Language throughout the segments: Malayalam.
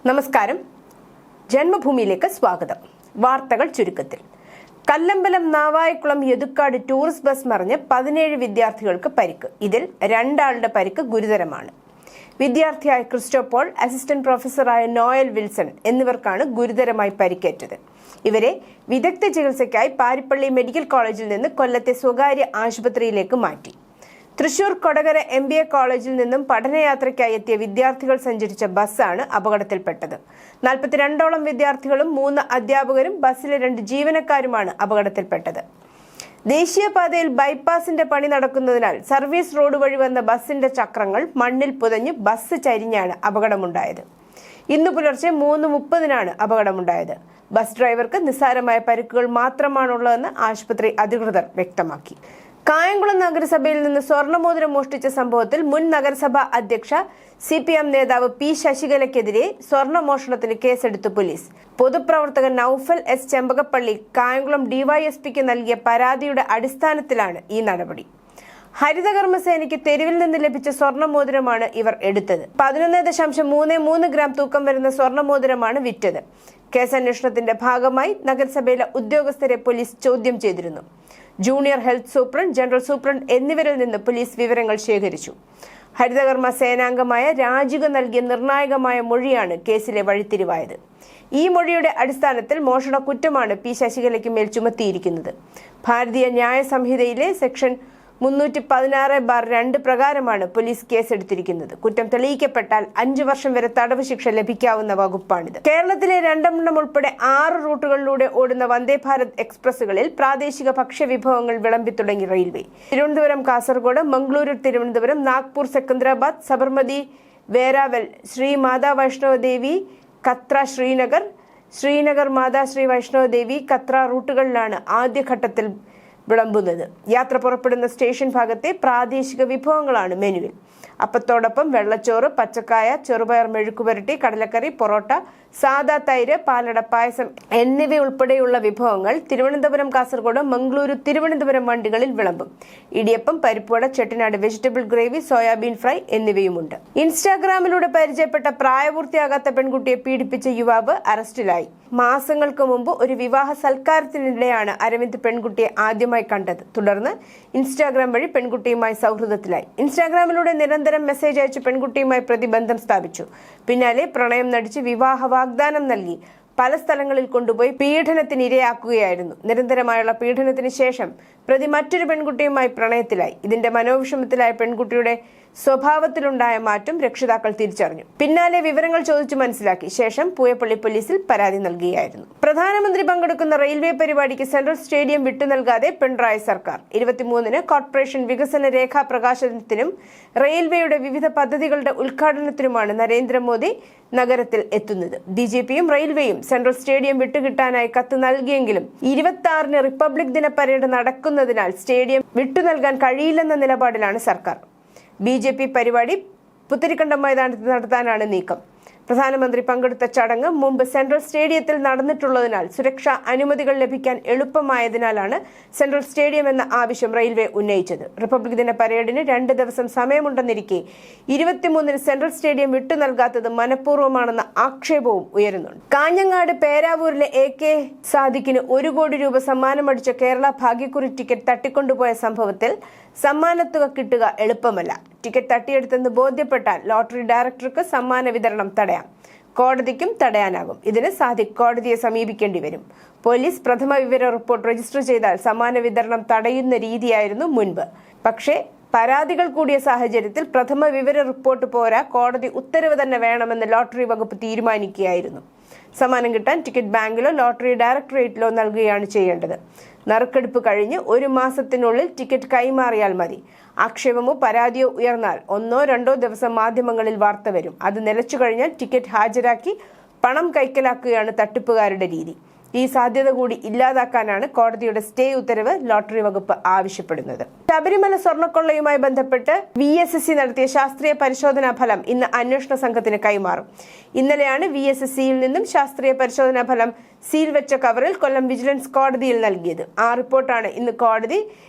നമസ്കാരം. ജന്മഭൂമിയിലേക്ക് സ്വാഗതം. വാർത്തകൾ ചുരുക്കത്തിൽ. കല്ലമ്പലം നാവായിക്കുളം യദുക്കാട് ടൂറിസ്റ്റ് ബസ് മറിഞ്ഞ് 17 വിദ്യാർത്ഥികൾക്ക് പരിക്ക്. ഇതിൽ 2 ആളുടെ പരിക്ക് ഗുരുതരമാണ്. വിദ്യാർത്ഥിയായ ക്രിസ്റ്റോപോൾ, അസിസ്റ്റന്റ് പ്രൊഫസറായ നോയൽ വിൽസൺ എന്നിവർക്കാണ് ഗുരുതരമായി പരിക്കേറ്റത്. ഇവരെ വിദഗ്ധ ചികിത്സയ്ക്കായി പാരിപ്പള്ളി മെഡിക്കൽ കോളേജിൽ നിന്ന് കൊല്ലത്തെ സ്വകാര്യ ആശുപത്രിയിലേക്ക് മാറ്റി. തൃശൂർ കൊടകര MBA കോളേജിൽ നിന്നും പഠനയാത്രയ്ക്കായി എത്തിയ വിദ്യാർത്ഥികൾ സഞ്ചരിച്ച ബസ്സാണ് അപകടത്തിൽപ്പെട്ടത്. 42ഓളം വിദ്യാർത്ഥികളും 3 അധ്യാപകരും ബസ്സിലെ 2 ജീവനക്കാരുമാണ് അപകടത്തിൽപ്പെട്ടത്. ദേശീയപാതയിൽ ബൈപ്പാസിന്റെ പണി നടക്കുന്നതിനാൽ സർവീസ് റോഡ് വഴി വന്ന ബസ്സിന്റെ ചക്രങ്ങൾ മണ്ണിൽ പുതഞ്ഞ് ബസ് ചരിഞ്ഞാണ് അപകടമുണ്ടായത്. ഇന്ന് പുലർച്ചെ 3:30-നാണ് അപകടമുണ്ടായത്. ബസ് ഡ്രൈവർക്ക് നിസ്സാരമായ പരിക്കുകൾ മാത്രമാണുള്ളതെന്ന് ആശുപത്രി അധികൃതർ വ്യക്തമാക്കി. കായംകുളം നഗരസഭയിൽ നിന്ന് സ്വർണ്ണമോതിരം മോഷ്ടിച്ച സംഭവത്തിൽ മുൻ നഗരസഭാ അധ്യക്ഷ CPM നേതാവ് P. ശശികലയ്ക്കെതിരെ സ്വർണ്ണമോഷണത്തിന് കേസെടുത്തു പോലീസ്. പൊതുപ്രവർത്തകൻ നൌഫൽ S. ചെമ്പകപ്പള്ളി കായംകുളം DYSPക്ക് നൽകിയ പരാതിയുടെ അടിസ്ഥാനത്തിലാണ് ഈ നടപടി. ഹരിതകർമ്മസേനയ്ക്ക് തെരുവിൽ നിന്ന് ലഭിച്ച സ്വർണ്ണമോതിരമാണ് ഇവർ എടുത്തത്. 11.33 ഗ്രാം തൂക്കം വരുന്ന സ്വർണ്ണമോതിരമാണ് വിറ്റത്. കേസന്വേഷണത്തിന്റെ ഭാഗമായി നഗരസഭയിലെ ഉദ്യോഗസ്ഥരെ പോലീസ് ചോദ്യം ചെയ്തിരുന്നു. Junior health superintendent, general superintendent എന്നിവരിൽ നിന്ന് പോലീസ് വിവരങ്ങൾ ശേഖരിച്ചു. ഹരിതകർമ്മ സേനാംഗമായ രാജിക നൽകിയ നിർണായകമായ മൊഴിയാണ് കേസിലെ വഴിത്തിരിവായത്. ഈ മൊഴിയുടെ അടിസ്ഥാനത്തിൽ മോഷണ കുറ്റമാണ് P. ശശികലയ്ക്ക് മേൽ ചുമത്തിയിരിക്കുന്നത്. ഭാരതീയ ന്യായ സംഹിതയിലെ സെക്ഷൻ 316(2) പ്രകാരമാണ് പോലീസ് കേസെടുത്തിരിക്കുന്നത്. കുറ്റം തെളിയിക്കപ്പെട്ടാൽ 5 വർഷം വരെ തടവ് ശിക്ഷ ലഭിക്കാവുന്ന വകുപ്പാണിത്. കേരളത്തിലെ 2 ഉൾപ്പെടെ 6 റൂട്ടുകളിലൂടെ ഓടുന്ന വന്ദേ ഭാരത് എക്സ്പ്രസുകളിൽ പ്രാദേശിക ഭക്ഷ്യവിഭവങ്ങൾ വിളമ്പി തുടങ്ങി റെയിൽവേ. തിരുവനന്തപുരം കാസർഗോഡ്, മംഗളൂരു തിരുവനന്തപുരം, നാഗ്പൂർ സെക്കന്ദരാബാദ്, സബർമതി വേരാവൽ, ശ്രീ മാതാ വൈഷ്ണവ ദേവി കത്ര ശ്രീനഗർ, ശ്രീനഗർ മാതാ ശ്രീ വൈഷ്ണവ ദേവി കത്ര റൂട്ടുകളിലാണ് ആദ്യഘട്ടത്തിൽ വിളമ്പുന്നത്. യാത്ര പുറപ്പെടുന്ന സ്റ്റേഷൻ ഭാഗത്തെ പ്രാദേശിക വിഭവങ്ങളാണ് മെനുവിൽ. അപ്പത്തോടൊപ്പം വെള്ളച്ചോറ്, പച്ചക്കായ, ചെറുപയർ മെഴുക്കുപുരട്ടി, കടലക്കറി, പൊറോട്ട, സാദാ തൈര്, പാലട പായസം എന്നിവയുൾപ്പെടെയുള്ള വിഭവങ്ങൾ തിരുവനന്തപുരം കാസർഗോഡ്, മംഗളൂരു തിരുവനന്തപുരം വണ്ടികളിൽ വിളമ്പും. Idiyappam, parippuvada, Chettinad vegetable gravy, soyabean fry എന്നിവയുമുണ്ട്. ഇൻസ്റ്റാഗ്രാമിലൂടെ പരിചയപ്പെട്ട പ്രായപൂർത്തിയാകാത്ത പെൺകുട്ടിയെ പീഡിപ്പിച്ച യുവാവ് അറസ്റ്റിലായി. മാസങ്ങൾക്ക് മുമ്പ് ഒരു വിവാഹ സൽക്കാരത്തിനിടെയാണ് അരവിന്ദ് പെൺകുട്ടിയെ ആദ്യമായി കണ്ടത്. തുടർന്ന് ഇൻസ്റ്റാഗ്രാം വഴി പെൺകുട്ടിയുമായി സൗഹൃദത്തിലായി. ഇൻസ്റ്റാഗ്രാമിലൂടെ നിരന്തരം മെസ്സേജ് അയച്ച് പെൺകുട്ടിയുമായി പ്രതി ബന്ധം സ്ഥാപിച്ചു. പിന്നാലെ പ്രണയം നടിച്ച് വിവാഹ വാഗ്ദാനം നൽകി പല സ്ഥലങ്ങളിൽ കൊണ്ടുപോയി പീഡനത്തിനിരയാക്കുകയായിരുന്നു. നിരന്തരമായുള്ള പീഡനത്തിന് ശേഷം പ്രതി മറ്റൊരു പെൺകുട്ടിയുമായി പ്രണയത്തിലായി. ഇതിന്റെ മനോവിഷമത്തിലായ പെൺകുട്ടിയുടെ സ്വഭാവത്തിലുണ്ടായ മാറ്റം രക്ഷിതാക്കൾ തിരിച്ചറിഞ്ഞു. പിന്നാലെ വിവരങ്ങൾ ചോദിച്ചു മനസ്സിലാക്കി ശേഷം പൂയപ്പള്ളി പോലീസിൽ പരാതി നൽകുകയായിരുന്നു. പ്രധാനമന്ത്രി പങ്കെടുക്കുന്ന റെയിൽവേ പരിപാടിക്ക് സെൻട്രൽ സ്റ്റേഡിയം വിട്ടു നൽകാതെ പിണറായി സർക്കാർ. 23-ന് കോർപ്പറേഷൻ വികസന രേഖാ പ്രകാശനത്തിനും റെയിൽവേയുടെ വിവിധ പദ്ധതികളുടെ ഉദ്ഘാടനത്തിനുമാണ് നരേന്ദ്രമോദി നഗരത്തിൽ എത്തുന്നത്. BJPയും റെയിൽവേയും സെൻട്രൽ സ്റ്റേഡിയം വിട്ടുകിട്ടാനായി കത്ത് നൽകിയെങ്കിലും 26-ന് റിപ്പബ്ലിക് ദിന പരേഡ് നടക്കുന്നതിനാൽ സ്റ്റേഡിയം വിട്ടു നൽകാൻ കഴിയില്ലെന്ന നിലപാടിലാണ് സർക്കാർ. BJP പരിപാടി പുത്തരിക്കണ്ടം മൈതാനത്ത് നടത്താനാണ് നീക്കം. പ്രധാനമന്ത്രി പങ്കെടുത്ത ചടങ്ങ് മുമ്പ് സെൻട്രൽ സ്റ്റേഡിയത്തിൽ നടന്നിട്ടുള്ളതിനാൽ സുരക്ഷാ അനുമതികൾ ലഭിക്കാൻ എളുപ്പമായതിനാലാണ് സെൻട്രൽ സ്റ്റേഡിയം എന്ന ആവശ്യം റെയിൽവേ ഉന്നയിച്ചത്. റിപ്പബ്ലിക് ദിന പരേഡിന് 2 ദിവസം സമയമുണ്ടെന്നിരിക്കെ 23-ന് സെൻട്രൽ സ്റ്റേഡിയം വിട്ടു നൽകാത്തത് മനഃപൂർവ്വമാണെന്ന ആക്ഷേപവും ഉയരുന്നുണ്ട്. കാഞ്ഞങ്ങാട് പേരാവൂരിലെ AK സാദിഖിന് 1 കോടി രൂപ സമ്മാനമടിച്ച കേരള ഭാഗ്യക്കുറി ടിക്കറ്റ് തട്ടിക്കൊണ്ടുപോയ സംഭവത്തിൽ സമ്മാനത്തുക കിട്ടുക എളുപ്പമല്ല. ടിക്കറ്റ് തട്ടിയെടുത്തെന്ന് ബോധ്യപ്പെട്ടാൽ ലോട്ടറി ഡയറക്ടർക്ക് സമ്മാന വിതരണം തടയാം. കോടതിക്കും തടയാനാകും. ഇതിന് സാദിഖ് കോടതിയെ സമീപിക്കേണ്ടി വരും. പോലീസ് പ്രഥമ വിവര റിപ്പോർട്ട് രജിസ്റ്റർ ചെയ്താൽ സമ്മാന വിതരണം തടയുന്ന രീതിയായിരുന്നു മുൻപ്. പക്ഷേ പരാതികൾ കൂടിയ സാഹചര്യത്തിൽ പ്രഥമ വിവര റിപ്പോർട്ട് പോരാ, കോടതി ഉത്തരവ് തന്നെ വേണമെന്ന് ലോട്ടറി വകുപ്പ് തീരുമാനിക്കുകയായിരുന്നു. സമ്മാനം കിട്ടാൻ ടിക്കറ്റ് ബാങ്കിലോ ലോട്ടറി ഡയറക്ടറേറ്റിലോ നൽകുകയാണ് ചെയ്യേണ്ടത്. നറുക്കെടുപ്പ് കഴിഞ്ഞ് 1 മാസത്തിനുള്ളിൽ ടിക്കറ്റ് കൈമാറിയാൽ മതി. ആക്ഷേപമോ പരാതിയോ ഉയർന്നാൽ 1-2 ദിവസം മാധ്യമങ്ങളിൽ വാർത്ത വരും. അത് നിലച്ചു കഴിഞ്ഞാൽ ടിക്കറ്റ് ഹാജരാക്കി പണം കൈക്കലാക്കുകയാണ് തട്ടിപ്പുകാരുടെ രീതി. ഈ സാധ്യത കൂടി ഇല്ലാതാക്കാനാണ് കോടതിയുടെ സ്റ്റേ ഉത്തരവ് ലോട്ടറി വകുപ്പ് ആവശ്യപ്പെടുന്നത്. ശബരിമല സ്വർണ്ണക്കൊള്ളയുമായി ബന്ധപ്പെട്ട് VSSC നടത്തിയ ശാസ്ത്രീയ പരിശോധനാ ഫലം ഇന്ന് അന്വേഷണ സംഘത്തിന് കൈമാറും. ഇന്നലെയാണ് VSSCയിൽ നിന്നും ശാസ്ത്രീയ പരിശോധനാ ഫലം സീൽ വെച്ച കവറിൽ കൊല്ലം വിജിലൻസ് കോടതിയിൽ നൽകിയത്. ആ റിപ്പോർട്ടാണ് ഇന്ന് കോടതി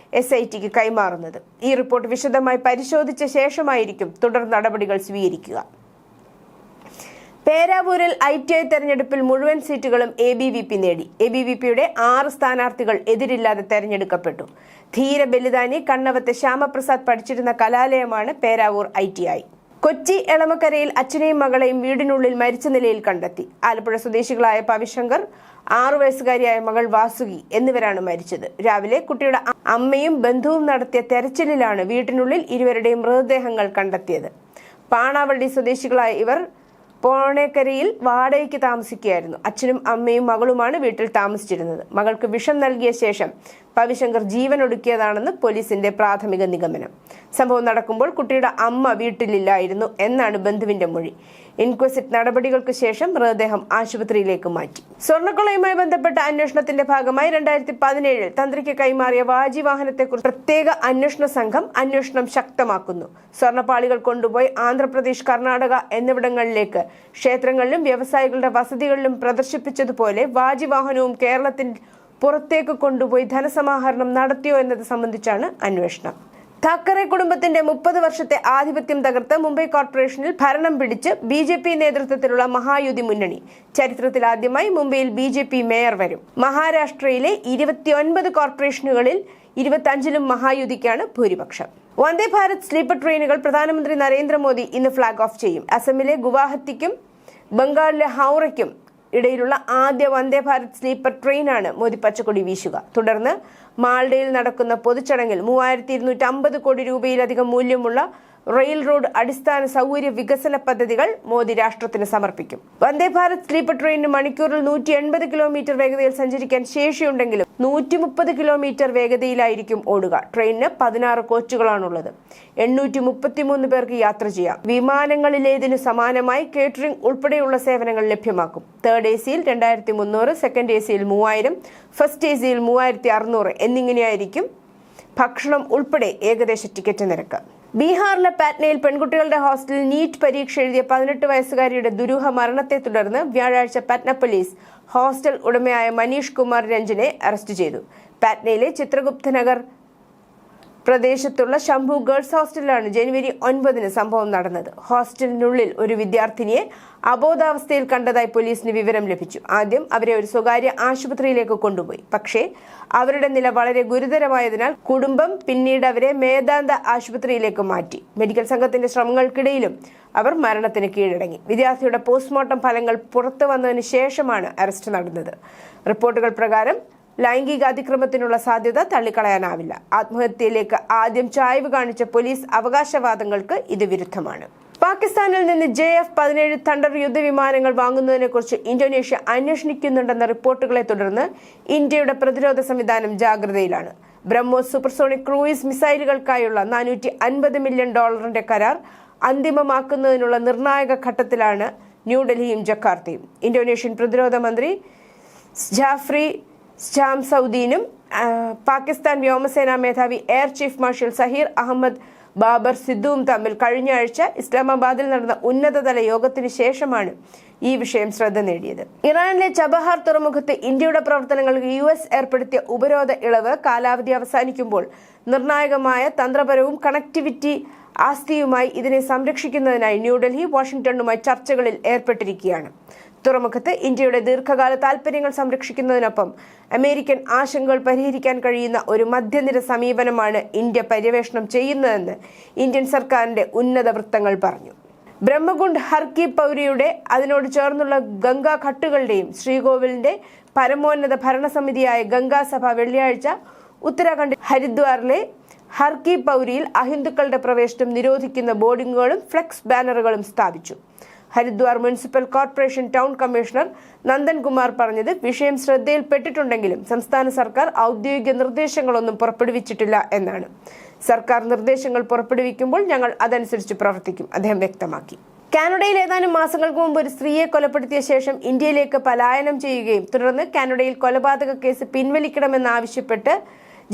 SITക്ക് കൈമാറുന്നത്. ഈ റിപ്പോർട്ട് വിശദമായി പരിശോധിച്ച ശേഷമായിരിക്കും തുടർ നടപടികൾ സ്വീകരിക്കുക. പേരാവൂരിൽ ITI തെരഞ്ഞെടുപ്പിൽ മുഴുവൻ സീറ്റുകളും ABVP നേടി. ABVPയുടെ 6 സ്ഥാനാർത്ഥികൾ എതിരില്ലാതെ തെരഞ്ഞെടുക്കപ്പെട്ടു. ധീര ബലിദാനി കണ്ണവത്തെ ശ്യാമപ്രസാദ് പഠിച്ചിരുന്ന കലാലയമാണ് പേരാവൂർ ITI. കൊച്ചി എളമക്കരയിൽ അച്ഛനെയും മകളെയും വീടിനുള്ളിൽ മരിച്ച നിലയിൽ കണ്ടെത്തി. ആലപ്പുഴ സ്വദേശികളായ പവിശങ്കർ, 6 വയസ്സുകാരിയായ മകൾ വാസുകി എന്നിവരാണ് മരിച്ചത്. രാവിലെ കുട്ടിയുടെ അമ്മയും ബന്ധുവും നടത്തിയ തെരച്ചിലിലാണ് വീട്ടിനുള്ളിൽ ഇരുവരുടെയും മൃതദേഹങ്ങൾ കണ്ടെത്തിയത്. പാണാവള്ളി സ്വദേശികളായ ഇവർ പോണേക്കരയിൽ വാടകയ്ക്ക് താമസിക്കുകയായിരുന്നു. അച്ഛനും അമ്മയും മകളുമാണ് വീട്ടിൽ താമസിച്ചിരുന്നത്. മകൾക്ക് വിഷം നൽകിയ ശേഷം പവിശങ്കർ ജീവനൊടുക്കിയതാണെന്ന് പോലീസിന്റെ പ്രാഥമിക നിഗമനം. സംഭവം നടക്കുമ്പോൾ കുട്ടിയുടെ അമ്മ വീട്ടിലില്ലായിരുന്നു എന്നാണ് ബന്ധുവിന്റെ മൊഴി. ഇൻക്വസിറ്റ് നടപടികൾക്ക് ശേഷം മൃതദേഹം ആശുപത്രിയിലേക്ക് മാറ്റി. സ്വർണ്ണക്കൊള്ളയുമായി ബന്ധപ്പെട്ട അന്വേഷണത്തിന്റെ ഭാഗമായി 2017 തന്ത്രിക്ക് കൈമാറിയ വാജി വാഹനത്തെക്കുറിച്ച് പ്രത്യേക അന്വേഷണ സംഘം അന്വേഷണം ശക്തമാക്കുന്നു. സ്വർണ്ണപ്പാളികൾ കൊണ്ടുപോയി ആന്ധ്രാപ്രദേശ്, കർണാടക എന്നിവിടങ്ങളിലേക്ക് ക്ഷേത്രങ്ങളിലും വ്യവസായികളുടെ വസതികളിലും പ്രദർശിപ്പിച്ചതുപോലെ വാജി വാഹനവും കേരളത്തിൽ പുറത്തേക്ക് കൊണ്ടുപോയി ധനസമാഹരണം നടത്തിയോ എന്നത് സംബന്ധിച്ചാണ് അന്വേഷണം. താക്കറെ കുടുംബത്തിന്റെ 30 വർഷത്തെ ആധിപത്യം തകർത്ത് മുംബൈ കോർപ്പറേഷനിൽ ഭരണം പിടിച്ച് BJP നേതൃത്വത്തിലുള്ള മഹായുതി മുന്നണി. ചരിത്രത്തിലാദ്യമായി മുംബൈയിൽ BJP മേയർ വരും. മഹാരാഷ്ട്രയിലെ 29 കോർപ്പറേഷനുകളിൽ 25ലും മഹായുതിക്കാണ് ഭൂരിപക്ഷം. വന്ദേ ഭാരത് സ്ലീപ്പർ ട്രെയിനുകൾ പ്രധാനമന്ത്രി നരേന്ദ്രമോദി ഇന്ന് ഫ്ളാഗ് ഓഫ് ചെയ്യും. അസമിലെ ഗുവാഹത്തിക്കും ബംഗാളിലെ ഹൗറയ്ക്കും ഇടയിലുള്ള ആദ്യ വന്ദേ ഭാരത് സ്ലീപ്പർ ട്രെയിനാണ് മോദി പച്ചക്കൊടി വീശുക. തുടർന്ന് മാൾഡയിൽ നടക്കുന്ന പൊതുചടങ്ങിൽ 3250 കോടി രൂപയിലധികം മൂല്യമുള്ള റെയിൽ റോഡ് അടിസ്ഥാന സൗകര്യ വികസന പദ്ധതികൾ മോദി രാഷ്ട്രത്തിന് സമർപ്പിക്കും. വന്ദേ ഭാരത് സ്ലീപ്പർ ട്രെയിനിന് മണിക്കൂറിൽ 180 കിലോമീറ്റർ വേഗതയിൽ സഞ്ചരിക്കാൻ ശേഷിയുണ്ടെങ്കിലും 130 കിലോമീറ്റർ വേഗതയിലായിരിക്കും ഓടുക. ട്രെയിനിന് 16 കോച്ചുകളാണുള്ളത്. 833 പേർക്ക് യാത്ര ചെയ്യാം. വിമാനങ്ങളിലേതിനു സമാനമായി കേറ്ററിംഗ് ഉൾപ്പെടെയുള്ള സേവനങ്ങൾ ലഭ്യമാക്കും. തേർഡ് AC-യിൽ 2300, സെക്കൻഡ് AC-യിൽ 3000, ഫസ്റ്റ് AC-യിൽ 3600 എന്നിങ്ങനെയായിരിക്കും ഭക്ഷണം ഉൾപ്പെടെ ഏകദേശ ടിക്കറ്റ് നിരക്ക്. ബീഹാറിലെ പാറ്റ്നയിൽ പെൺകുട്ടികളുടെ ഹോസ്റ്റലിൽ നീറ്റ് പരീക്ഷ എഴുതിയ 18 വയസ്സുകാരിയുടെ ദുരൂഹ മരണത്തെ തുടർന്ന് വ്യാഴാഴ്ച പാറ്റ്ന പോലീസ് ഹോസ്റ്റൽ ഉടമയായ മനീഷ് കുമാർ രഞ്ജനെ അറസ്റ്റ് ചെയ്തു. പാറ്റ്നയിലെ ചിത്രഗുപ്ത നഗർ പ്രദേശത്തുള്ള ശംഭു ഗേൾസ് ഹോസ്റ്റലിലാണ് ജനുവരി 9 സംഭവം നടന്നത്. ഹോസ്റ്റലിനുള്ളിൽ ഒരു വിദ്യാർത്ഥിനിയെ അബോധാവസ്ഥയിൽ കണ്ടതായി പോലീസിന് വിവരം ലഭിച്ചു. ആദ്യം അവരെ ഒരു സ്വകാര്യ ആശുപത്രിയിലേക്ക് കൊണ്ടുപോയി. പക്ഷേ അവരുടെ നില വളരെ ഗുരുതരമായതിനാൽ കുടുംബം പിന്നീട് അവരെ മേദാന്ത ആശുപത്രിയിലേക്ക് മാറ്റി. മെഡിക്കൽ സംഘത്തിന്റെ ശ്രമങ്ങൾക്കിടയിലും അവർ മരണത്തിന് കീഴടങ്ങി. വിദ്യാർത്ഥിയുടെ പോസ്റ്റ്മോർട്ടം ഫലങ്ങൾ പുറത്തു വന്നതിന് ശേഷമാണ് അറസ്റ്റ് നടന്നത്. റിപ്പോർട്ടുകൾ പ്രകാരം ലൈംഗിക അതിക്രമത്തിനുള്ള സാധ്യത തള്ളിക്കളയാനാവില്ല. ആത്മഹത്യയിലേക്ക് ആദ്യം ചായ്വ് കാണിച്ച പോലീസ് അവകാശവാദങ്ങൾക്ക് ഇത് വിരുദ്ധമാണ്. പാകിസ്ഥാനിൽ നിന്ന് JF-17 തണ്ടർ യുദ്ധവിമാനങ്ങൾ വാങ്ങുന്നതിനെക്കുറിച്ച് ഇന്തോനേഷ്യ അന്വേഷിക്കുന്നുണ്ടെന്ന റിപ്പോർട്ടുകളെ തുടർന്ന് ഇന്ത്യയുടെ പ്രതിരോധ സംവിധാനം ജാഗ്രതയിലാണ്. ബ്രഹ്മോസ് സൂപ്പർസോണിക് ക്രൂയിസ് മിസൈലുകൾക്കായുള്ള $450 മില്യൺ കരാർ അന്തിമമാക്കുന്നതിനുള്ള നിർണായക ഘട്ടത്തിലാണ് ന്യൂഡൽഹിയും ജക്കാർത്തയും. ഇന്തോനേഷ്യൻ പ്രതിരോധ മന്ത്രി ജാഫ്രി സൗദീനും പാകിസ്ഥാൻ വ്യോമസേനാ മേധാവി air chief marshal Zaheer Ahmed Babar സിദ്ദുവും തമ്മിൽ കഴിഞ്ഞ ആഴ്ച ഇസ്ലാമാബാദിൽ നടന്ന ഉന്നതതല യോഗത്തിന് ശേഷമാണ് ഈ വിഷയം ശ്രദ്ധ നേടിയത്. ഇറാനിലെ ചബഹാർ തുറമുഖത്ത് ഇന്ത്യയുടെ പ്രവർത്തനങ്ങൾക്ക് US ഏർപ്പെടുത്തിയ ഉപരോധ ഇളവ് കാലാവധി അവസാനിക്കുമ്പോൾ നിർണായകമായ തന്ത്രപരവും കണക്ടിവിറ്റി ആസ്തിയുമായി ഇതിനെ സംരക്ഷിക്കുന്നതിനായി ന്യൂഡൽഹി വാഷിംഗ്ടണുമായി ചർച്ചകളിൽ ഏർപ്പെട്ടിരിക്കുകയാണ്. തുറമുഖത്ത് ഇന്ത്യയുടെ ദീർഘകാല താൽപര്യങ്ങൾ സംരക്ഷിക്കുന്നതിനൊപ്പം അമേരിക്കൻ ആശങ്കകൾ പരിഹരിക്കാൻ കഴിയുന്ന ഒരു മധ്യനിര സമീപനമാണ് ഇന്ത്യ പര്യവേഷണം ചെയ്യുന്നതെന്ന് ഇന്ത്യൻ സർക്കാരിന്റെ ഉന്നത വൃത്തങ്ങൾ പറഞ്ഞു. ബ്രഹ്മകുണ്ട് ഹർക്കി പൗരിയുടെ അതിനോട് ചേർന്നുള്ള ഗംഗാ ഘട്ടുകളുടെയും ശ്രീകോവിലിന്റെ പരമോന്നത ഭരണസമിതിയായ ഗംഗാസഭ വെള്ളിയാഴ്ച ഉത്തരാഖണ്ഡ് ഹരിദ്വാറിലെ ഹർക്കി പൗരിയിൽ അഹിന്ദുക്കളുടെ പ്രവേശനം നിരോധിക്കുന്ന ബോർഡിങ്ങുകളും ഫ്ലെക്സ് ബാനറുകളും സ്ഥാപിച്ചു. Haridwar municipal corporation town commissioner Nandan Kumar പറഞ്ഞത് വിഷയം ശ്രദ്ധയിൽപ്പെട്ടിട്ടുണ്ടെങ്കിലും സംസ്ഥാന സർക്കാർ ഔദ്യോഗിക നിർദ്ദേശങ്ങളൊന്നും പുറപ്പെടുവിച്ചിട്ടില്ല എന്നാണ്. സർക്കാർ നിർദ്ദേശങ്ങൾ പുറപ്പെടുവിക്കുമ്പോൾ ഞങ്ങൾ അതനുസരിച്ച് പ്രവർത്തിക്കും, അദ്ദേഹം വ്യക്തമാക്കി. കാനഡയിൽ ഏതാനും മാസങ്ങൾക്ക് മുമ്പ് ഒരു സ്ത്രീയെ കൊലപ്പെടുത്തിയ ശേഷം ഇന്ത്യയിലേക്ക് പലായനം ചെയ്യുകയും തുടർന്ന് കാനഡയിൽ കൊലപാതക കേസ് പിൻവലിക്കണമെന്നാവശ്യപ്പെട്ട്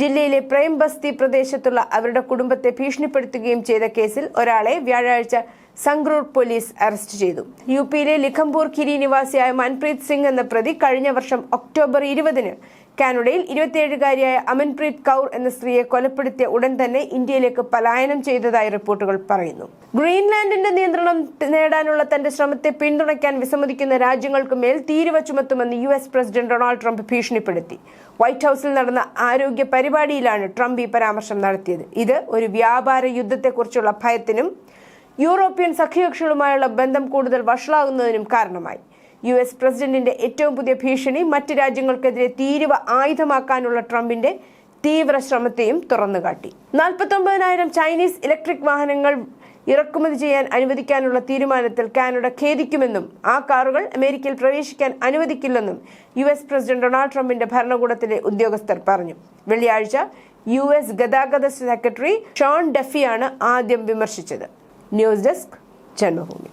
ജില്ലയിലെ പ്രേം ബസ്തി പ്രദേശത്തുള്ള അവരുടെ കുടുംബത്തെ ഭീഷണിപ്പെടുത്തുകയും ചെയ്ത കേസിൽ ഒരാളെ വ്യാഴാഴ്ച സംഗ്രൂർ പോലീസ് അറസ്റ്റ് ചെയ്തു. യുപിയിലെ ലിഖംപൂർ ഖിരി നിവാസിയായ മൻപ്രീത് സിംഗ് എന്ന പ്രതി കഴിഞ്ഞ വർഷം ഒക്ടോബർ 20-ന് കാനഡയിൽ 27-കാരിയായ അമൻപ്രീത് കൗർ എന്ന സ്ത്രീയെ കൊലപ്പെടുത്തിയ ഉടൻ തന്നെ ഇന്ത്യയിലേക്ക് പലായനം ചെയ്തതായി റിപ്പോർട്ടുകൾ പറയുന്നു. ഗ്രീൻലാൻഡിന്റെ നിയന്ത്രണം നേടാനുള്ള തന്റെ ശ്രമത്തെ പിന്തുണയ്ക്കാൻ വിസമ്മതിക്കുന്ന രാജ്യങ്ങൾക്ക് മേൽ തീരുവ ചുമത്തുമെന്ന് US പ്രസിഡന്റ് ഡൊണാൾഡ് ട്രംപ് ഭീഷണിപ്പെടുത്തി. വൈറ്റ് ഹൌസിൽ നടന്ന ആരോഗ്യ പരിപാടിയിലാണ് ട്രംപ് ഈ പരാമർശം നടത്തിയത്. ഇത് ഒരു വ്യാപാര യുദ്ധത്തെക്കുറിച്ചുള്ള ഭയത്തിനും യൂറോപ്യൻ സഖ്യകക്ഷികളുമായുള്ള ബന്ധം കൂടുതൽ വഷളാകുന്നതിനും കാരണമായി. US പ്രസിഡന്റിന്റെ ഏറ്റവും പുതിയ ഭീഷണി മറ്റ് രാജ്യങ്ങൾക്കെതിരെ തീരുവ ആയുധമാക്കാനുള്ള ട്രംപിന്റെ തീവ്ര ശ്രമത്തെയും തുറന്നുകാട്ടി. 49,000 ചൈനീസ് ഇലക്ട്രിക് വാഹനങ്ങൾ ഇറക്കുമതി ചെയ്യാൻ അനുവദിക്കാനുള്ള തീരുമാനത്തിൽ കാനഡ ഖേദിക്കുമെന്നും ആ കാറുകൾ അമേരിക്കയിൽ പ്രവേശിക്കാൻ അനുവദിക്കില്ലെന്നും US പ്രസിഡന്റ് ഡൊണാൾഡ് ട്രംപിന്റെ ഭരണകൂടത്തിലെ ഉദ്യോഗസ്ഥർ പറഞ്ഞു. വെള്ളിയാഴ്ച US ഗതാഗത സെക്രട്ടറി ഷോൺ ഡഫിയാണ് ആദ്യം വിമർശിച്ചത്. News desk Janmabhumi.